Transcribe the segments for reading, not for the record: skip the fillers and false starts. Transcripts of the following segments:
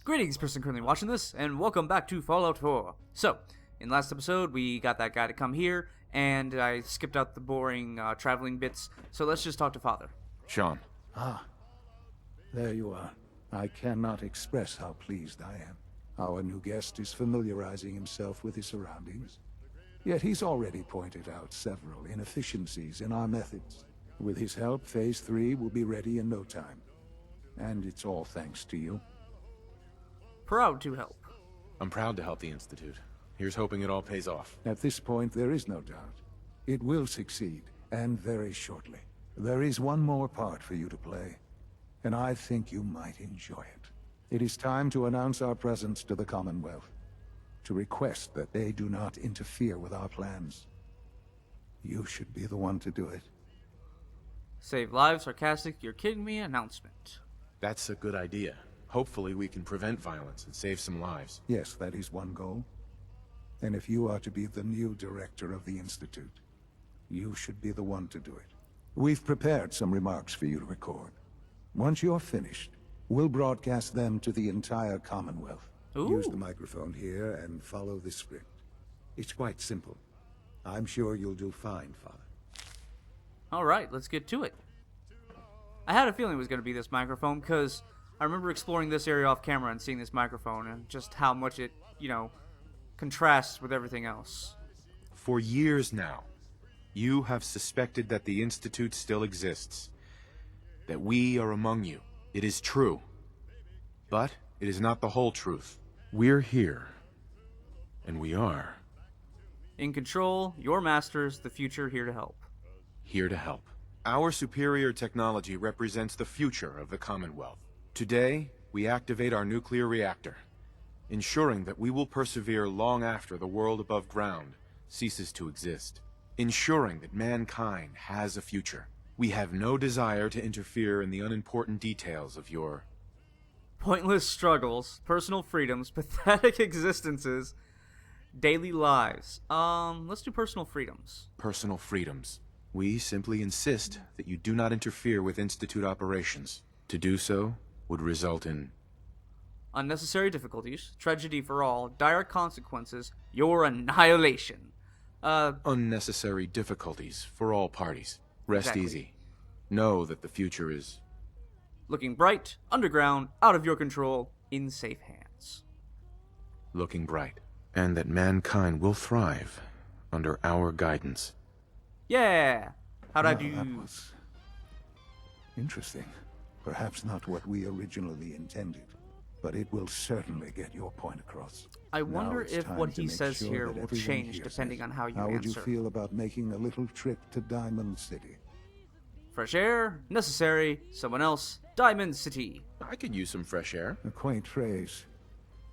Greetings, person currently watching this, and welcome back to Fallout 4. So, in last episode, we got that guy to come here, and I skipped out the boring traveling bits, so let's just talk to Father. Sean. Ah, there you are. I cannot express how pleased I am. Our new guest is familiarizing himself with his surroundings. Yet he's already pointed out several inefficiencies in our methods. With his help, Phase 3 will be ready in no time. And it's all thanks to you. Proud to help. I'm proud to help the Institute. Here's hoping it all pays off. At this point, there is no doubt. It will succeed, and very shortly. There is one more part for you to play, and I think you might enjoy it. It is time to announce our presence to the Commonwealth, to request that they do not interfere with our plans. You should be the one to do it. Save lives, sarcastic, you're kidding me announcement. That's a good idea. Hopefully we can prevent violence and save some lives. Yes, that is one goal. And if you are to be the new director of the Institute, you should be the one to do it. We've prepared some remarks for you to record. Once you're finished, we'll broadcast them to the entire Commonwealth. Ooh. Use the microphone here and follow the script. It's quite simple. I'm sure you'll do fine, Father. Alright, let's get to it. I had a feeling it was going to be this microphone, because I remember exploring this area off camera and seeing this microphone, and just how much it, contrasts with everything else. For years now, you have suspected that the Institute still exists. That we are among you. It is true. But it is not the whole truth. We're here. And we are. In control, your masters, the future here to help. Here to help. Our superior technology represents the future of the Commonwealth. Today, we activate our nuclear reactor, ensuring that we will persevere long after the world above ground ceases to exist. Ensuring that mankind has a future. We have no desire to interfere in the unimportant details of your Pointless struggles, personal freedoms, pathetic existences, daily lives. Let's do personal freedoms. personal freedoms. We simply insist that you do not interfere with Institute operations. To do so would result in Unnecessary difficulties, tragedy for all, dire consequences, your annihilation. unnecessary difficulties for all parties. Rest Exactly. easy. Know that the future is Looking bright, underground, out of your control, in safe hands. looking bright, and that mankind will thrive under our guidance. Yeah! How'd I Well, do? that was interesting. Perhaps not what we originally intended, but it will certainly get your point across. I Now wonder it's if time what to he make says sure here that will everyone change hears depending this. on how you How would you answer. feel about making a little trip to Diamond City? Fresh air, necessary, someone else, Diamond City. I could use some fresh air. A quaint phrase,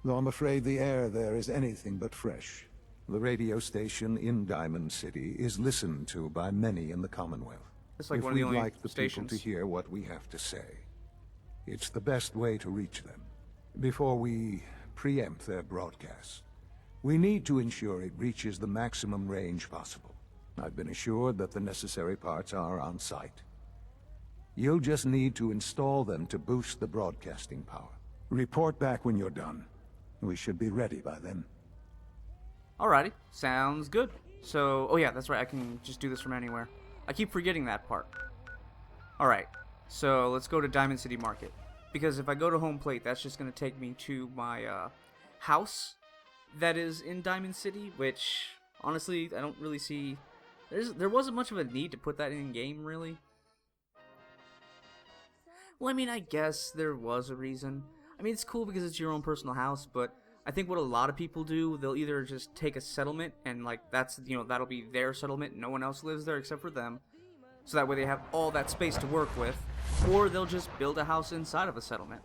though I'm afraid the air there is anything but fresh. The radio station in Diamond City is listened to by many in the Commonwealth. It's like If one of the we'd only like the stations. people to hear what we have to say, it's the best way to reach them. Before we preempt their broadcasts, we need to ensure it reaches the maximum range possible. I've been assured that the necessary parts are on site. You'll just need to install them to boost the broadcasting power. Report back when you're done. We should be ready by then. Alrighty, sounds good. So, oh yeah, that's right, I can just do this from anywhere. I keep forgetting that part. Alright, so let's go to Diamond City Market. Because if I go to home plate, that's just going to take me to my house that is in Diamond City, which, honestly, I don't really see... There wasn't much of a need to put that in-game, really. Well, I mean, I guess there was a reason. I mean, it's cool because it's your own personal house, but I think what a lot of people do, they'll either just take a settlement and, that'll be their settlement. No one else lives there except for them. So that way they have all that space to work with. Or they'll just build a house inside of a settlement.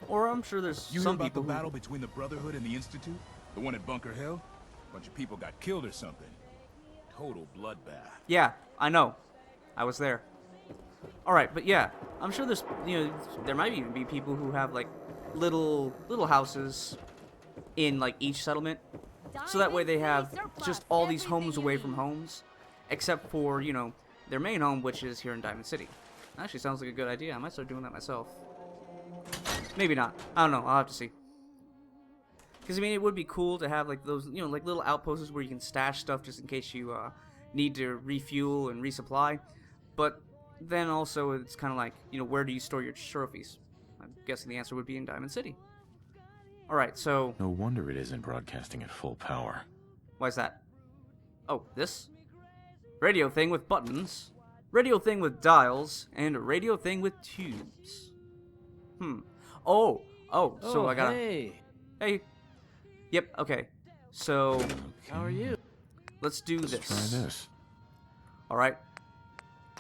Or I'm sure there's You heard some about people the who... battle between the Brotherhood and the Institute? The one at Bunker Hill? A bunch of people got killed or something. Total bloodbath. Yeah, I know. I was there. Alright, but yeah, I'm sure there's, there might even be people who have, little houses in, each settlement. So that way they have just all these homes away from homes. Except for, their main home, which is here in Diamond City. Actually sounds like a good idea. I might start doing that myself. Maybe not. I don't know. I'll have to see. Because, I mean, it would be cool to have, like, those, you know, like, little outposts where you can stash stuff just in case you, need to refuel and resupply. But then also, it's kind of like, you know, where do you store your trophies? I'm guessing the answer would be in Diamond City. Alright, so... No wonder it isn't broadcasting at full power. Why is that? Oh, this? Radio thing with buttons, radio thing with dials, and a radio thing with tubes. Oh, so I gotta... Hey. Yep, okay. So... How are you? Let's do this. Let's try this. Alright.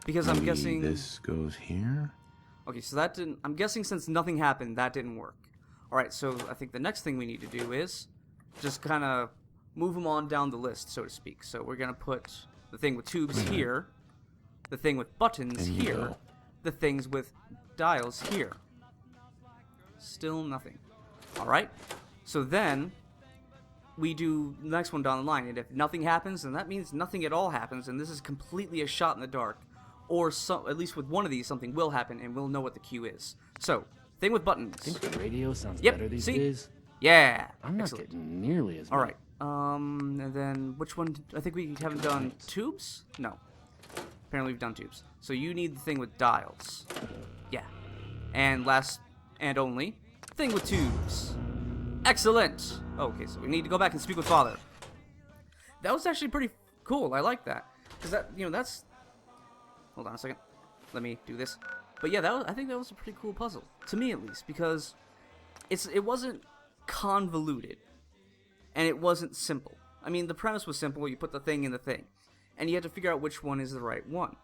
Because I'm guessing... This goes here? Okay, so that didn't... I'm guessing since nothing happened, that didn't work. Alright, so I think the next thing we need to do is just kind of move them on down the list, so to speak. So we're going to put the thing with tubes here, the thing with buttons here, the things with dials here. Still nothing. Alright, so then we do the next one down the line, and if nothing happens, then that means nothing at all happens, and this is completely a shot in the dark. Or at least with one of these, something will happen, and we'll know what the cue is. So, thing with buttons. I think the radio sounds Yep, better these see? days. Yeah. I'm not Excellent. getting nearly as All many. right. And then which one? I think we haven't done tubes. No. Apparently we've done tubes. So you need the thing with dials. Yeah. And last and only thing with tubes. Excellent. Okay, so we need to go back and speak with Father. That was actually pretty cool. I like that because that that's. Hold on a second. Let me do this. But yeah, I think that was a pretty cool puzzle to me at least because it wasn't convoluted. And it wasn't simple. I mean, the premise was simple. You put the thing in the thing. And you had to figure out which one is the right one.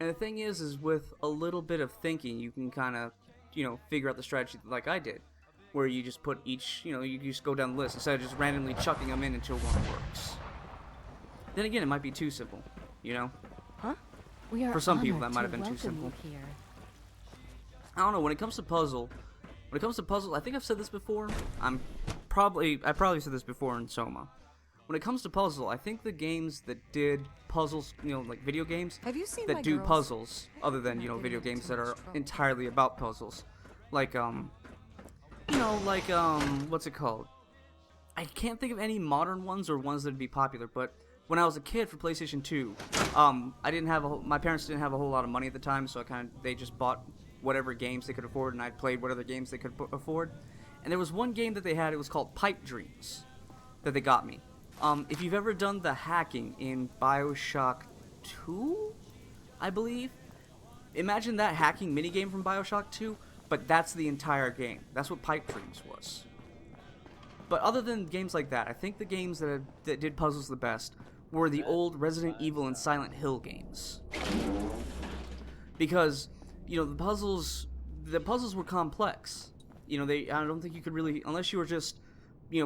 And the thing is with a little bit of thinking, you can kind of, figure out the strategy like I did. Where you just put each, you just go down the list instead of just randomly chucking them in until one works. Then again, it might be too simple, Huh? We are For some people, honored that might have to been too welcome simple. you here. I don't know, when it comes to puzzle, I think I've said this before. I probably said this before in Soma. When it comes to puzzle, I think the games that did puzzles, like video games, Have you seen that my do girls? puzzles, other than, Not video getting games into that are much trouble. entirely about puzzles. Like, what's it called? I can't think of any modern ones or ones that'd be popular, but when I was a kid for PlayStation 2, my parents didn't have a whole lot of money at the time, so they just bought whatever games they could afford, and I played whatever games they could afford. And there was one game that they had, it was called Pipe Dreams, that they got me. If you've ever done the hacking in BioShock 2, I believe, imagine that hacking minigame from BioShock 2, but that's the entire game. That's what Pipe Dreams was. But other than games like that, I think the games that did puzzles the best were the old Resident Evil and Silent Hill games. Because, the puzzles were complex. I don't think you could really, unless you were just,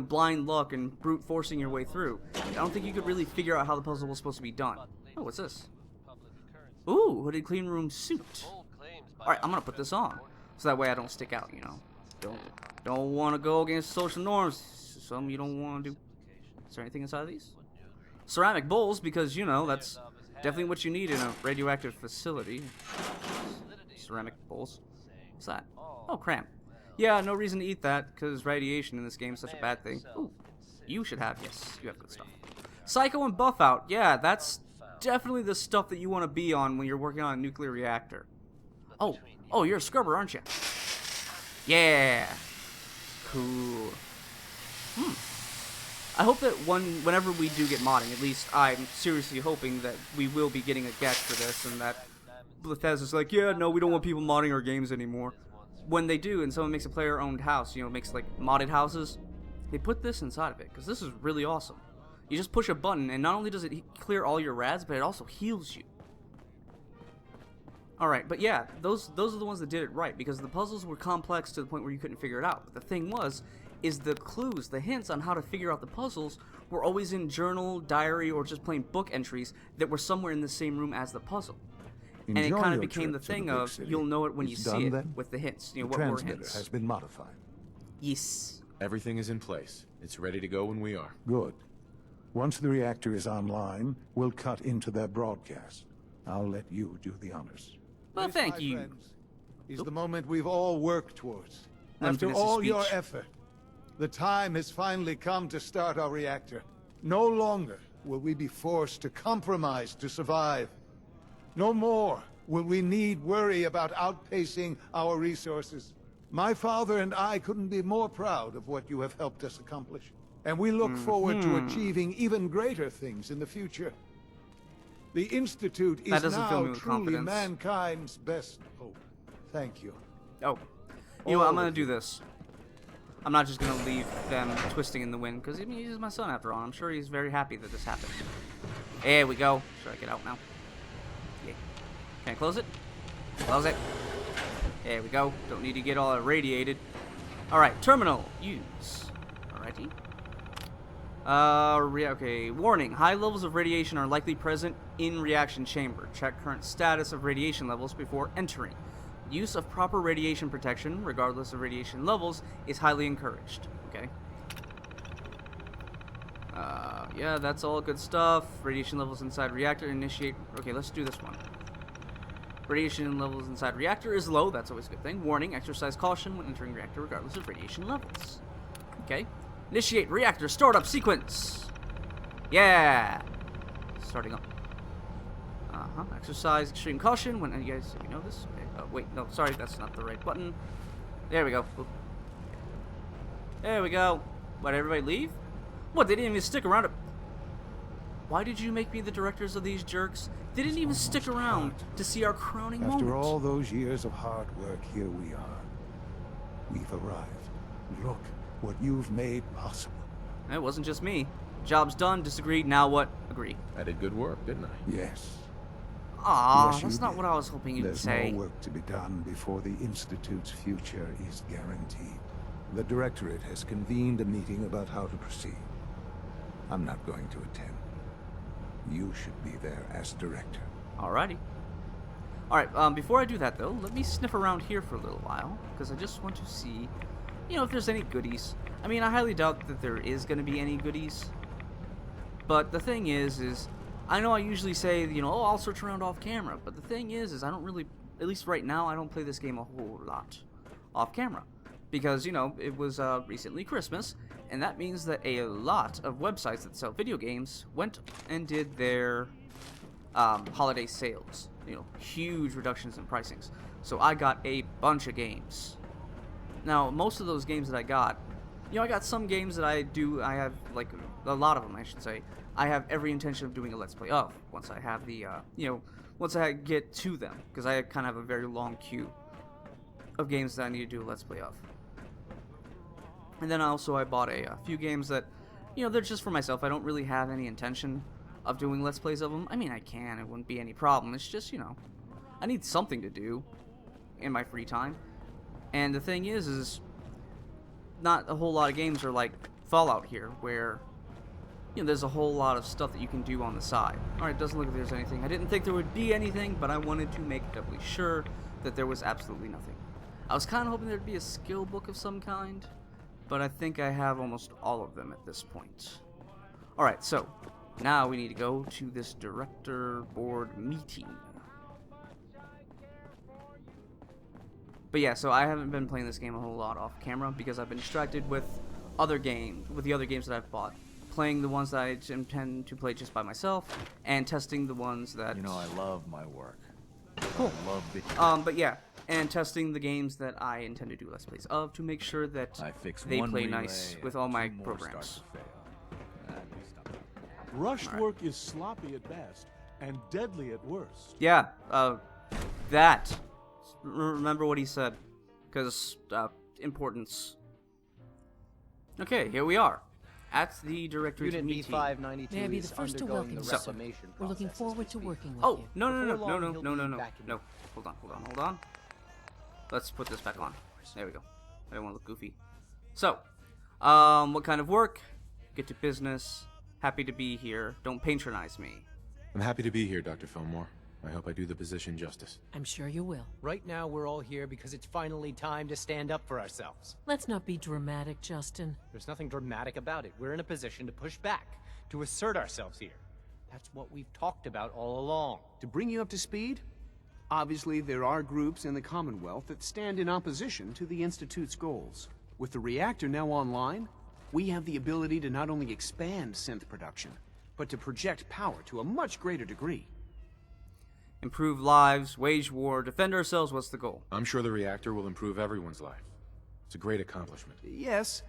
blind luck and brute forcing your way through, I don't think you could really figure out how the puzzle was supposed to be done. Oh, what's this? Ooh, hooded clean room suit. Alright, I'm gonna put this on. So that way I don't stick out, Don't want to go against social norms. Some you don't want to do. Is there anything inside of these? Ceramic bowls, because, that's definitely what you need in a radioactive facility. Ceramic bowls. What's that? Oh, cram. Yeah, no reason to eat that, because radiation in this game is such a bad thing. Ooh, you should have, yes, you have good stuff. Psycho and Buff Out. Yeah, that's definitely the stuff that you want to be on when you're working on a nuclear reactor. Oh, you're a scrubber, aren't you? Yeah. Cool. I hope that whenever we do get modding, at least I'm seriously hoping that we will be getting a guest for this, and that Bethesda's like, yeah, no, we don't want people modding our games anymore. When they do, and someone makes a player-owned house, makes like modded houses, they put this inside of it, because this is really awesome. You just push a button, and not only does it clear all your rads, but it also heals you. Alright, but yeah, those are the ones that did it right, because the puzzles were complex to the point where you couldn't figure it out. But the thing is the clues, the hints on how to figure out the puzzles were always in journal, diary, or just plain book entries that were somewhere in the same room as the puzzle. And it Enjoy kind of your became the trip to thing big of, city. you'll know it when you It's see done, it, then? with the hints, The what were transmitter hints. has been modified. Yes. Everything is in place. It's ready to go when we are. Good. Once the reactor is online, we'll cut into their broadcast. I'll let you do the honors. Well, This, thank my you. friends, is the moment we've all worked towards. Let him After finish his all your speech. effort, the time has finally come to start our reactor. No longer will we be forced to compromise to survive. No more will we need worry about outpacing our resources. My father and I couldn't be more proud of what you have helped us accomplish. And we look forward to achieving even greater things in the future. The Institute That is doesn't fill now me with truly confidence. mankind's best hope. Thank you. Oh. You know what, I'm All gonna of do you. this. I'm not just gonna leave them twisting in the wind, because I mean, he's my son after all. I'm sure he's very happy that this happened. There we go. Should I get out now? Yeah. Can I close it? Close it. There we go. Don't need to get all irradiated. Alright, terminal. Use. Alrighty. Okay. Warning. High levels of radiation are likely present in reaction chamber. Check current status of radiation levels before entering. Use of proper radiation protection, regardless of radiation levels, is highly encouraged. Okay. Yeah, that's all good stuff. Radiation levels inside reactor initiate. Okay, let's do this one. Radiation levels inside reactor is low. That's always a good thing. Warning, exercise caution when entering reactor regardless of radiation levels. Okay. Initiate reactor startup sequence. Yeah. Starting up. Exercise extreme caution when you guys know this. Okay. Oh, wait, no, sorry, that's not the right button. There we go. Oop. There we go. What, everybody leave? What, they didn't even stick around to... Why did you make me the directors of these jerks? They didn't even stick around to see our crowning moment. After all those years of hard work, here we are. We've arrived. Look what you've made possible. It wasn't just me. Job's done, disagreed, now what? Agree. I did good work, didn't I? Yes. Aw, Yes, you that's not did. what I was hoping you'd There's say. more work to be done before the Institute's future is guaranteed. The Directorate has convened a meeting about how to proceed. I'm not going to attend. You should be there as director. Alrighty. Alright, before I do that though, let me sniff around here for a little while, because I just want to see, you know, if there's any goodies. I mean, I highly doubt that there is going to be any goodies. But the thing is I know I usually say, you know, oh, I'll search around off camera, but the thing is I don't really, at least right now, I don't play this game a whole lot off camera. Because, you know, it was recently Christmas, and that means that a lot of websites that sell video games went and did their holiday sales. You know, huge reductions in pricings. So I got a bunch of games. Now, most of those games that I got, you know, I got some games that I have, like, a lot of them, I should say, I have every intention of doing a Let's Play of, once I have the, you know, once I get to them, because I kind of have a very long queue of games that I need to do a Let's Play of. And then also I bought a few games that, you know, they're just for myself. I don't really have any intention of doing Let's Plays of them. I mean, I can, it wouldn't be any problem. It's just, you know, I need something to do in my free time. And the thing is not a whole lot of games are like Fallout here, where, you know, there's a whole lot of stuff that you can do on the side. Alright, doesn't look like there's anything. I didn't think there would be anything, but I wanted to make doubly sure that there was absolutely nothing. I was kind of hoping there'd be a skill book of some kind, but I think I have almost all of them at this point. Alright, so, now we need to go to this director board meeting. But yeah, so I haven't been playing this game a whole lot off camera because I've been distracted with other games, with the other games that I've bought. Playing the ones that I intend to play just by myself, and testing the ones that... You know, I love my work. Cool. I love video. But yeah, and testing the games that I intend to do Let's Plays of to make sure that I fix they one play relay nice and with all my two more programs. start to fail. At least I'm- Rushed work is sloppy at best and deadly at worst. Yeah, that. Remember what he said, because, importance. Okay, here we are, at the director's Unit meeting. B592 May I be is the first to undergoing welcome the you, sir. reclamation We're looking process as we forward to speak. working with Oh, you. no, Before long, he'll be no. back in No, hold on. Let's put this back on. There we go. I don't want to look goofy. So, what kind of work? Get to business. Happy to be here. Don't patronize me. I'm happy to be here, Dr. Fillmore. I hope I do the position justice. I'm sure you will. Right now, we're all here because it's finally time to stand up for ourselves. Let's not be dramatic, Justin. There's nothing dramatic about it. We're in a position to push back, to assert ourselves here. That's what we've talked about all along. To bring you up to speed, Obviously, there are groups in the Commonwealth that stand in opposition to the Institute's goals. With the reactor now online, we have the ability to not only expand synth production, but to project power to a much greater degree. Improve lives, wage war, defend ourselves, what's the goal? I'm sure the reactor will improve everyone's life. It's a great accomplishment. Yes,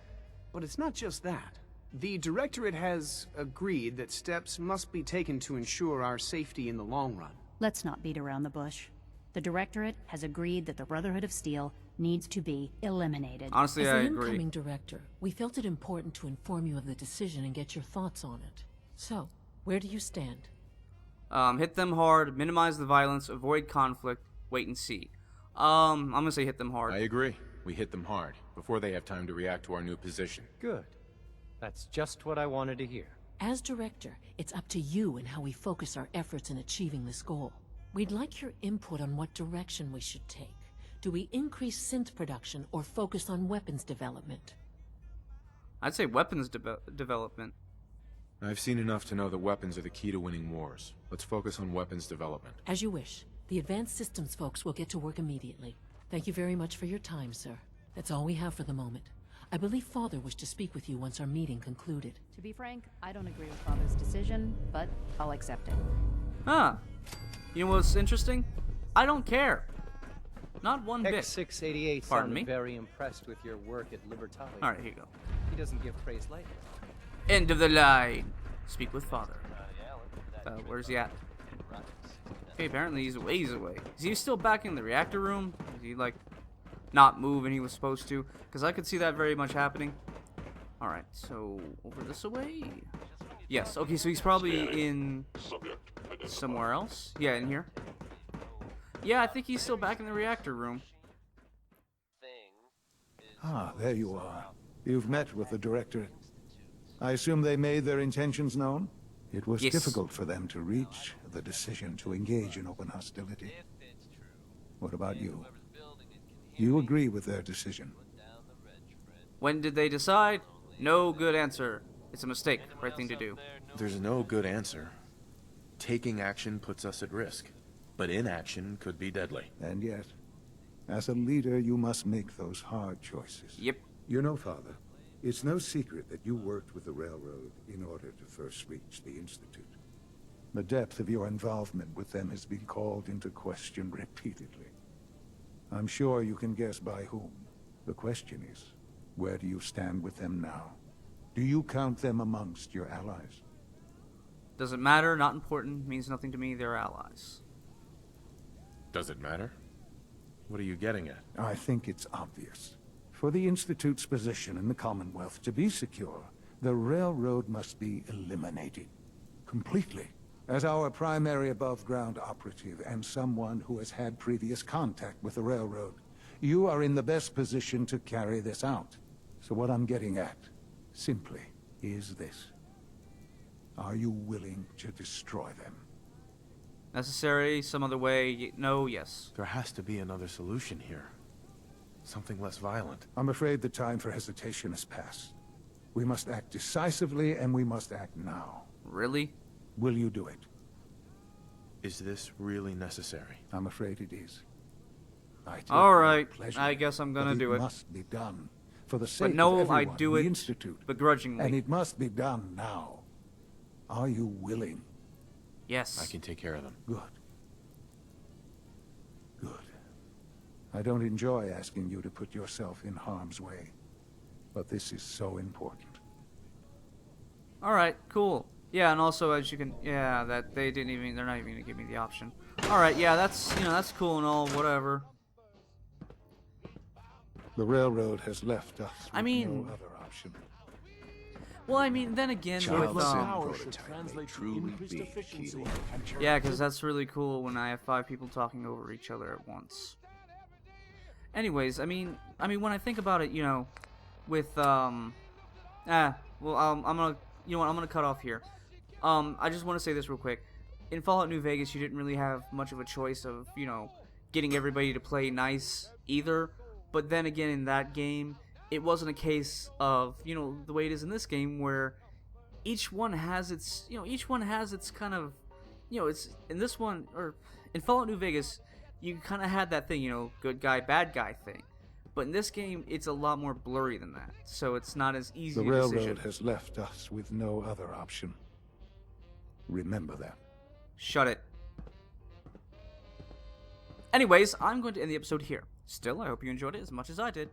but it's not just that. The Directorate has agreed that steps must be taken to ensure our safety in the long run. Let's not beat around the bush. The Directorate has agreed that the Brotherhood of Steel needs to be eliminated. Honestly, As I the agree. incoming director, we felt it important to inform you of the decision and get your thoughts on it. So, where do you stand? Hit them hard, minimize the violence, avoid conflict, wait and see. I'm gonna say hit them hard. I agree. We hit them hard, before they have time to react to our new position. Good. That's just what I wanted to hear. As director, it's up to you and how we focus our efforts in achieving this goal. We'd like your input on what direction we should take. Do we increase synth production or focus on weapons development? I'd say weapons development. I've seen enough to know that weapons are the key to winning wars. Let's focus on weapons development. As you wish. The advanced systems folks will get to work immediately. Thank you very much for your time, sir. That's all we have for the moment. I believe Father wished to speak with you once our meeting concluded. To be frank, I don't agree with Father's decision, but I'll accept it. Huh. You know what's interesting? I don't care. Not one bit. X688 Pardon sounded me? very impressed with your work at Libertalia. Alright, here you go. He doesn't give praise lightly. End of the line. Speak with Father. Where's he at? Okay, apparently he's a ways away. Is he still back in the reactor room? Is he, like, not moving he was supposed to? Because I could see that very much happening. Alright, so over this way? Yes, okay, so he's probably in somewhere else. Yeah, in here. Yeah, I think he's still back in the reactor room. Ah, there you are. You've met with the Directorate. I assume they made their intentions known? It was Yes. difficult for them to reach the decision to engage in open hostility. What about you? You agree with their decision? When did they decide? No good answer. It's a mistake. Right thing to do. There's no good answer. Taking action puts us at risk, but inaction could be deadly. And yet, as a leader, you must make those hard choices. Yep. You know, Father, it's no secret that you worked with the Railroad in order to first reach the Institute. The depth of your involvement with them has been called into question repeatedly. I'm sure you can guess by whom. The question is, where do you stand with them now? Do you count them amongst your allies? Doesn't matter, not important, means nothing to me, they're allies. Does it matter? What are you getting at? I think it's obvious. For the Institute's position in the Commonwealth to be secure, the Railroad must be eliminated. Completely. As our primary above-ground operative and someone who has had previous contact with the Railroad, you are in the best position to carry this out. So what I'm getting at, simply, is this. Are you willing to destroy them? Necessary, some other way, no, yes. There has to be another solution here. Something less violent. I'm afraid the time for hesitation has passed. We must act decisively, and we must act now. Really? Will you do it? Is this really necessary? I'm afraid it is. I take Alright, no pleasure, I guess I'm gonna but do it. It must be done. For the sake But no, of I everyone do in the it Institute. begrudgingly. And it must be done now. Are you willing? Yes. I can take care of them. Good. Good. I don't enjoy asking you to put yourself in harm's way. But this is so important. Alright, cool. Yeah, and also as you can, yeah, that they're not even gonna give me the option. Alright, yeah, that's, that's cool and all, whatever. The Railroad has left us with I mean- no other option. Well, I mean, then again, Child with, sin Power should prototype may translate to truly increased be efficiency key. and yeah, because that's really cool when I have 5 people talking over each other at once. Anyways, I mean, when I think about it, with, well, I'm gonna, I'm gonna cut off here. I just want to say this real quick. In Fallout New Vegas, you didn't really have much of a choice of, getting everybody to play nice either. But then again, in that game, it wasn't a case of, the way it is in this game where each one has its kind of, it's, in this one, or in Fallout New Vegas, you kind of had that thing, good guy, bad guy thing. But in this game, it's a lot more blurry than that, so it's not as easy The a railroad decision. has left us with no other option. Remember that. Shut it. Anyways, I'm going to end the episode here. Still, I hope you enjoyed it as much as I did.